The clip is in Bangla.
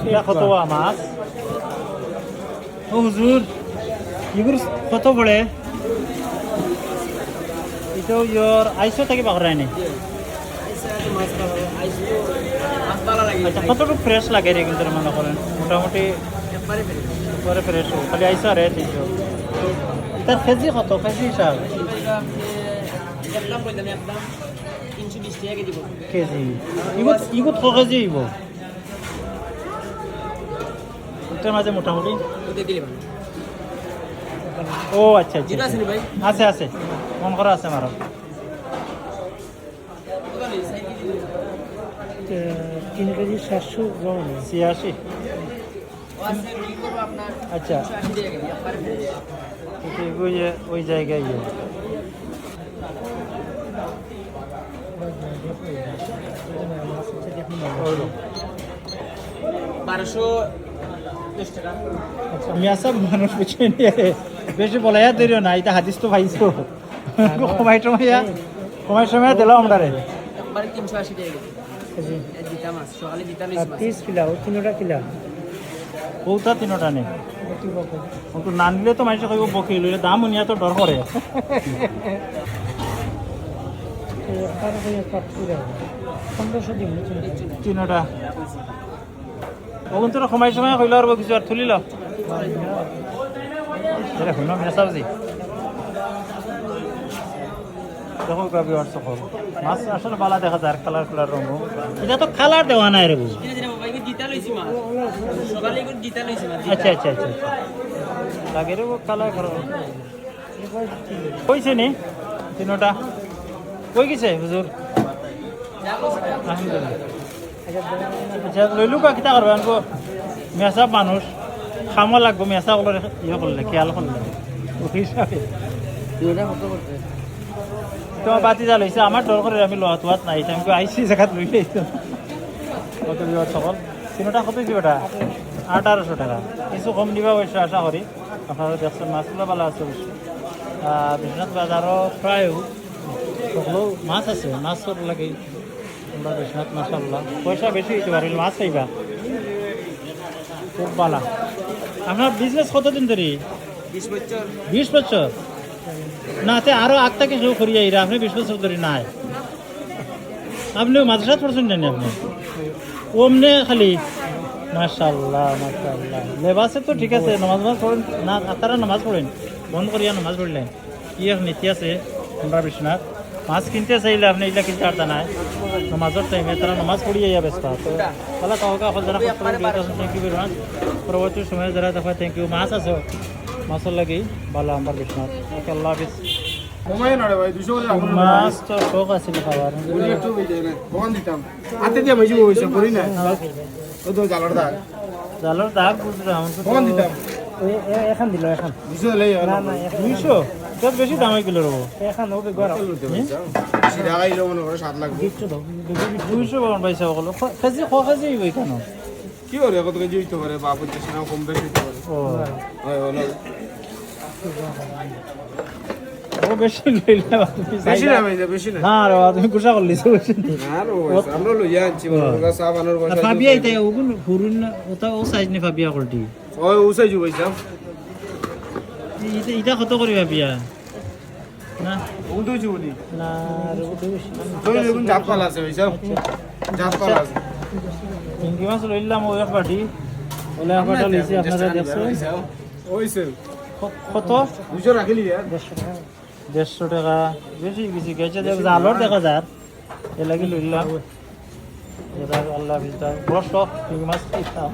এটা কত মাছ ও হুজুর এগুলো কত পড়ে এটা ইয়োর আইসো থেকে বাকরায় নেই আচ্ছা কতটুকু ফ্রেশ লাগে রে কিন্তু মনে করেন মোটামুটি একবারে ফ্রেশ খালি আইসো রে 300 তার কেজি কত কেজি হিসাব কেজি ইগুত ক কেজি হইব এটার মাঝে মোটামুটি ও আচ্ছা আচ্ছা আছে আছে মন করা আছে আমার 3 কেজি 700 গ্রাম 86 আচ্ছা ওই জায়গায় 1210 টাকা মিয়া সব মানুষ পিছনে বেশি বলাইয়া দিও না এটা হাদিস তো পাইছো কমাই সময় দিলাম আমরা একবারে 380 টাকা কেজি দিতা মাছ সকালে দিতা লইছি 30 কিলো 3টা কিলো ওটা 3টা নেই কিন্তু না নিলে তো মানুষ কইব বকি লইলে দাম উনিয়া তো ডর করে 1500 দিন 3টা ওগুন তোর সময় সময় কইল আর কিছু আর তুলিল দেখুন না মেসাবজি দেখো কবি আর সকল মাছ আসলে বালা দেখা যায় কালার কালার রঙ এটা তো কালার দেওয়া নাই রে বুঝি আচ্ছা আচ্ছা আচ্ছা লাগে রে কালার করো কইছে নি 3টা কই গেছে হুজুর আলহামদুলিল্লাহ আচ্ছা লইলু কা কিতা করবে আনবো মেসাব মানুষ খামো লাগবো মেসা ওগুলো ইয়ে করলে খেয়াল করলে ওই হিসাবে তোমার বাতি যা লইছে আমার ডর করে আমি লোহাত হাত নাই আমি আইসি জায়গাত লই লইছো কত বিবাদ সকল 3টা কত দিবে ওটা 1800 টাকা কিছু কম দিবা অবশ্য আশা করি আপনারা দেখছেন মাছগুলো ভালো আছে অবশ্য বিশ্বনাথ বাজারও প্রায় সকলো মাছ আছে মাছ সব লাগে আমরা বিশ্বনাথ মাশাআল্লাহ পয়সা বেশি হইতে পারে মাছ খাইবা খুব ভালো আপনার বিজনেস কতদিন ধরে 20 বছর না তে আরো আগ থেকে শুরু করি আইরা আপনি 20 বছর ধরে নাই আপনিও মাদ্রাসা পড়ছেন জানি আপনি ওমনে খালি মাশাআল্লাহ মাশাআল্লাহ লেবাসে তো ঠিক আছে নামাজ পড়েন না আপনারা নামাজ পড়েন বন্ধ করিয়া নামাজ পড়লেন কি এক নীতি আছে আমরা বিশ্বনাথ মাছ কিনতে চাইলে আপনি এগুলা কিনতে পারতেন না নামাজের টাইমে তারা নামাজ পড়িয়ে যাবে ব্যস্ত তো তাহলে কাউকে যারা থ্যাংক ইউ ভেরি মাচ পরবর্তী সময়ে যারা দেখা থ্যাংক ইউ মাছ আছে মাছের লাগি ভালো আমার বিশ্বনাথ ওকে আল্লাহ হাফিজ মাছ তো শখ আছিল খাবার জালর দাগ বুঝলাম এখন দিল এখন 200 কত বেশি দাম হয়ে গেল রে এখন হবে গরম 200 বড় পয়সা হলো কেজি কেজি হই কেন কি করে কত কেজি হইতে পারে বা 50 না কম বেশি হইতে পারে ও হয় হলো ও বেশি লইলা বেশি না ভাই বেশি না না রে তুমি কুসা করলিস না রে আমরা লইয়া আনছি বড় সাবানের পয়সা ফাবিয়া এটা ওগুন হুরুন ওটা ও সাইজ নে ফাবিয়া কোয়ালিটি ওই ও সাইজ পয়সা এটা কত করে ফাবিয়া না উদু জুনি না রে উদু বেশি ওই এগুন জাপাল আছে পয়সা জাপাল আছে ইংকি মাছ লইলাম ওই পাটি ওলা পাটা লইছি আপনারা দেখছেন ওইছে কত 200 রাখিলি 150 টাকা বেশি বেশি গেছে জালর দেখা যায় এ লাগি লইলাম এটা আল্লাহ হাফিজ বড় শখ ইংকি মাছ খাইতাম